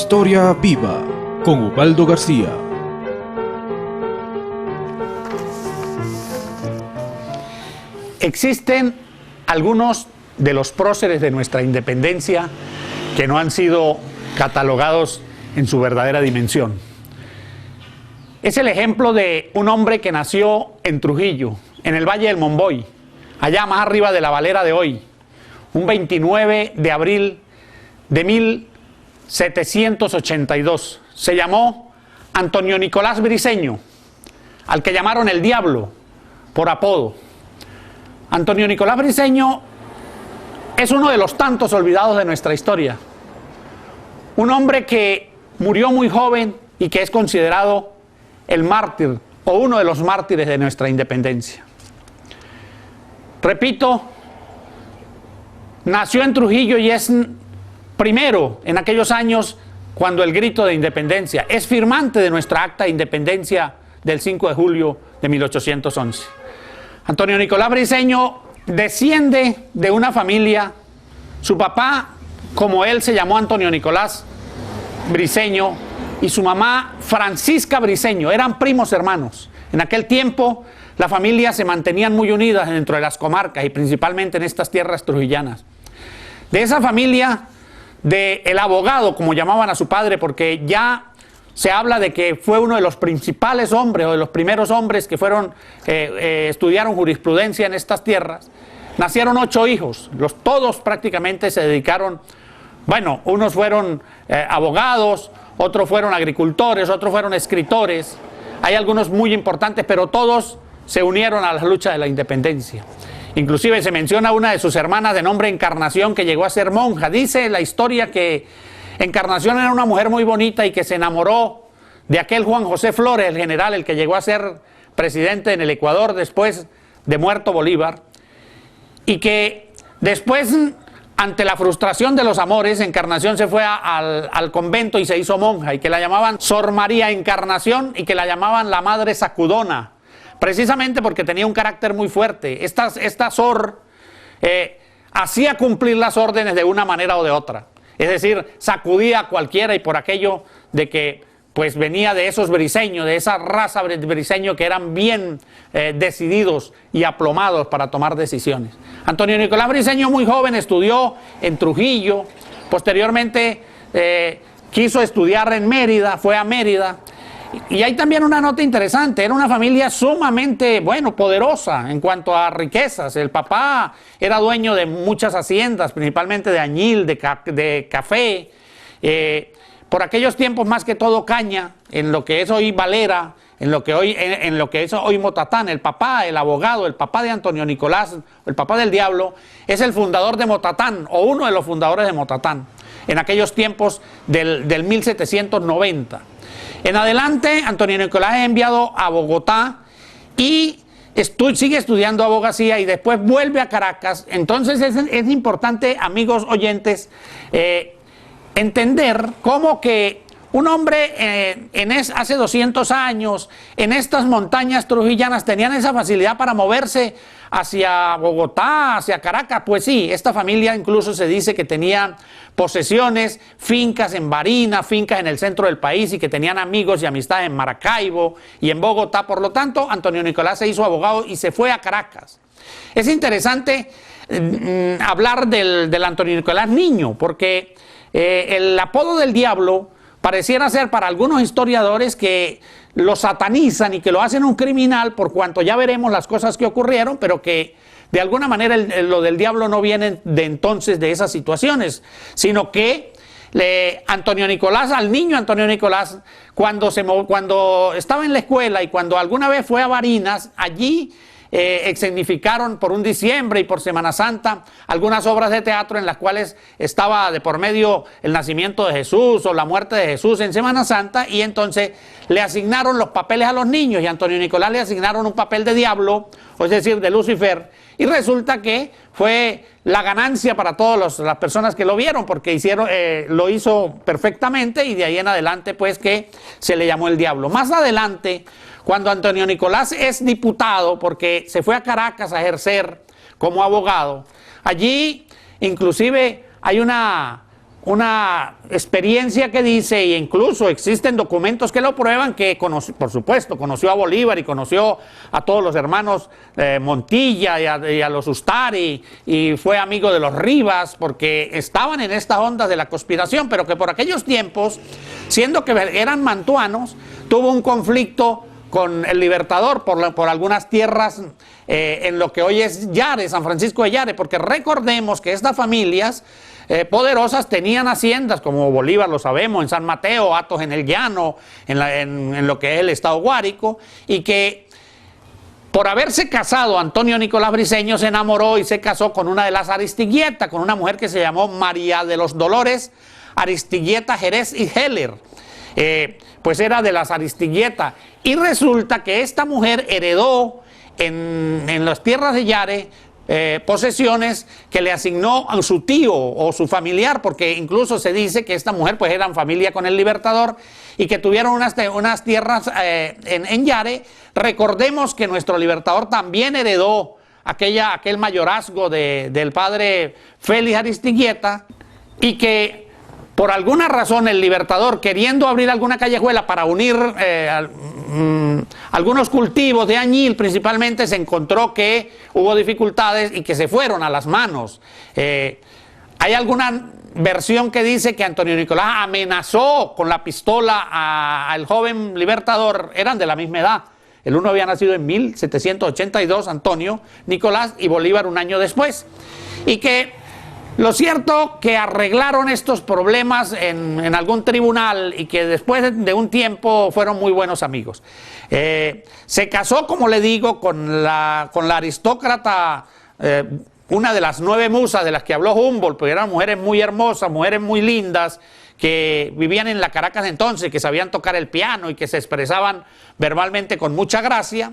Historia Viva con Ubaldo García. Existen algunos de los próceres de nuestra independencia que no han sido catalogados en su verdadera dimensión. Es el ejemplo de un hombre que nació en Trujillo, en el Valle del Monboy, allá más arriba de la Valera de hoy, un 29 de abril de 1782. Se llamó Antonio Nicolás Briceño, al que llamaron el Diablo por apodo. Antonio Nicolás Briceño es uno de los tantos olvidados de nuestra historia. Un hombre que murió muy joven y que es considerado el mártir o uno de los mártires de nuestra independencia. Repito, nació en Trujillo y es primero en aquellos años cuando el grito de independencia es firmante de nuestra acta de independencia del 5 de julio de 1811. Antonio Nicolás Briceño desciende de una familia, su papá, como él, se llamó Antonio Nicolás Briceño, y su mamá Francisca Briceño, eran primos hermanos. En aquel tiempo las familias se mantenían muy unidas dentro de las comarcas y principalmente en estas tierras trujillanas. De esa familia, del abogado, como llamaban a su padre, porque ya se habla de que fue uno de los principales hombres o de los primeros hombres que fueron, estudiaron jurisprudencia en estas tierras. Nacieron 8 hijos, todos prácticamente se dedicaron, bueno, unos fueron abogados, otros fueron agricultores, otros fueron escritores, hay algunos muy importantes, pero todos se unieron a la lucha de la independencia. Inclusive se menciona una de sus hermanas de nombre Encarnación que llegó a ser monja. Dice la historia que Encarnación era una mujer muy bonita y que se enamoró de aquel Juan José Flores, el general, el que llegó a ser presidente en el Ecuador después de muerto Bolívar, y que después, ante la frustración de los amores, Encarnación se fue al convento y se hizo monja, y que la llamaban Sor María Encarnación y que la llamaban la Madre Sacudona, precisamente porque tenía un carácter muy fuerte. Esta Sor hacía cumplir las órdenes de una manera o de otra. Es decir, sacudía a cualquiera, y por aquello de que pues venía de esos briceños, de esa raza briceño que eran bien decididos y aplomados para tomar decisiones. Antonio Nicolás Briceño, muy joven, estudió en Trujillo, posteriormente quiso estudiar en Mérida, fue a Mérida. Y hay también una nota interesante, era una familia sumamente, bueno, poderosa en cuanto a riquezas. El papá era dueño de muchas haciendas, principalmente de añil, de café, por aquellos tiempos más que todo caña, en lo que es hoy Valera, en lo que es hoy Motatán. El papá, el abogado, el papá de Antonio Nicolás, el papá del Diablo, es el fundador de Motatán, o uno de los fundadores de Motatán, en aquellos tiempos del 1790. En adelante, Antonio Nicolás es enviado a Bogotá y sigue estudiando abogacía y después vuelve a Caracas. Entonces es importante, amigos oyentes, entender cómo que un hombre hace 200 años en estas montañas trujillanas tenían esa facilidad para moverse hacia Bogotá, hacia Caracas. Pues sí, esta familia incluso se dice que tenía posesiones, fincas en Barinas, fincas en el centro del país, y que tenían amigos y amistades en Maracaibo y en Bogotá. Por lo tanto, Antonio Nicolás se hizo abogado y se fue a Caracas. Es interesante hablar del Antonio Nicolás niño, porque el apodo del Diablo pareciera ser para algunos historiadores que lo satanizan y que lo hacen un criminal, por cuanto ya veremos las cosas que ocurrieron, pero que de alguna manera lo del Diablo no viene de entonces de esas situaciones, sino que al niño Antonio Nicolás, cuando estaba en la escuela y cuando alguna vez fue a Barinas, allí escenificaron por un diciembre y por Semana Santa algunas obras de teatro en las cuales estaba de por medio el nacimiento de Jesús o la muerte de Jesús en Semana Santa, y entonces le asignaron los papeles a los niños, y a Antonio Nicolás le asignaron un papel de diablo, es decir, de Lucifer, y resulta que fue la ganancia para todas las personas que lo vieron, porque lo hizo perfectamente, y de ahí en adelante pues que se le llamó el Diablo. Más adelante, cuando Antonio Nicolás es diputado, porque se fue a Caracas a ejercer como abogado, allí inclusive hay una una experiencia que dice, e incluso existen documentos que lo prueban, que por supuesto conoció a Bolívar y conoció a todos los hermanos Montilla y a los Ustari, y fue amigo de los Rivas, porque estaban en estas ondas de la conspiración, pero que por aquellos tiempos, siendo que eran mantuanos, tuvo un conflicto con el Libertador por algunas tierras en lo que hoy es Yare, San Francisco de Yare, porque recordemos que estas familias poderosas tenían haciendas, como Bolívar lo sabemos, en San Mateo, Atos en el Llano, en lo que es el estado Guárico, y que por haberse casado Antonio Nicolás Briceño se enamoró y se casó con una de las Aristiguietas, con una mujer que se llamó María de los Dolores Aristiguieta Jerez y Heller. Pues era de las Aristiguietas, y resulta que esta mujer heredó en las tierras de Yare posesiones que le asignó a su tío o su familiar, porque incluso se dice que esta mujer pues era en familia con el Libertador y que tuvieron unas tierras en Yare. Recordemos que nuestro Libertador también heredó aquel mayorazgo del padre Félix Aristiguieta, y que por alguna razón el Libertador, queriendo abrir alguna callejuela para unir algunos cultivos de añil principalmente, se encontró que hubo dificultades y que se fueron a las manos. Hay alguna versión que dice que Antonio Nicolás amenazó con la pistola al joven Libertador. Eran de la misma edad. El uno había nacido en 1782, Antonio Nicolás, y Bolívar un año después. Y que lo cierto que arreglaron estos problemas en algún tribunal, y que después de un tiempo fueron muy buenos amigos. Se casó, como le digo, con la aristócrata, una de las 9 musas de las que habló Humboldt, porque eran mujeres muy hermosas, mujeres muy lindas, que vivían en la Caracas entonces, que sabían tocar el piano y que se expresaban verbalmente con mucha gracia.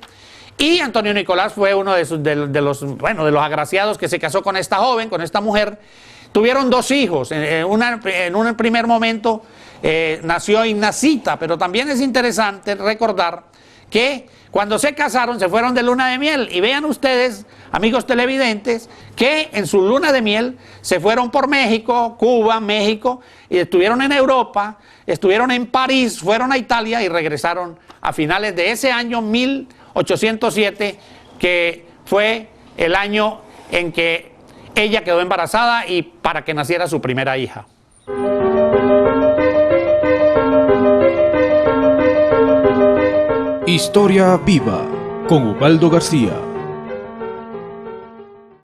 Y Antonio Nicolás fue uno de los agraciados que se casó con esta joven, con esta mujer. Tuvieron 2 hijos. En un primer momento nació Ignacita, pero también es interesante recordar que cuando se casaron se fueron de luna de miel. Y vean ustedes, amigos televidentes, que en su luna de miel se fueron por México, Cuba, México, y estuvieron en Europa, estuvieron en París, fueron a Italia y regresaron a finales de ese año 1807, que fue el año en que ella quedó embarazada y para que naciera su primera hija. Historia viva con Ubaldo García.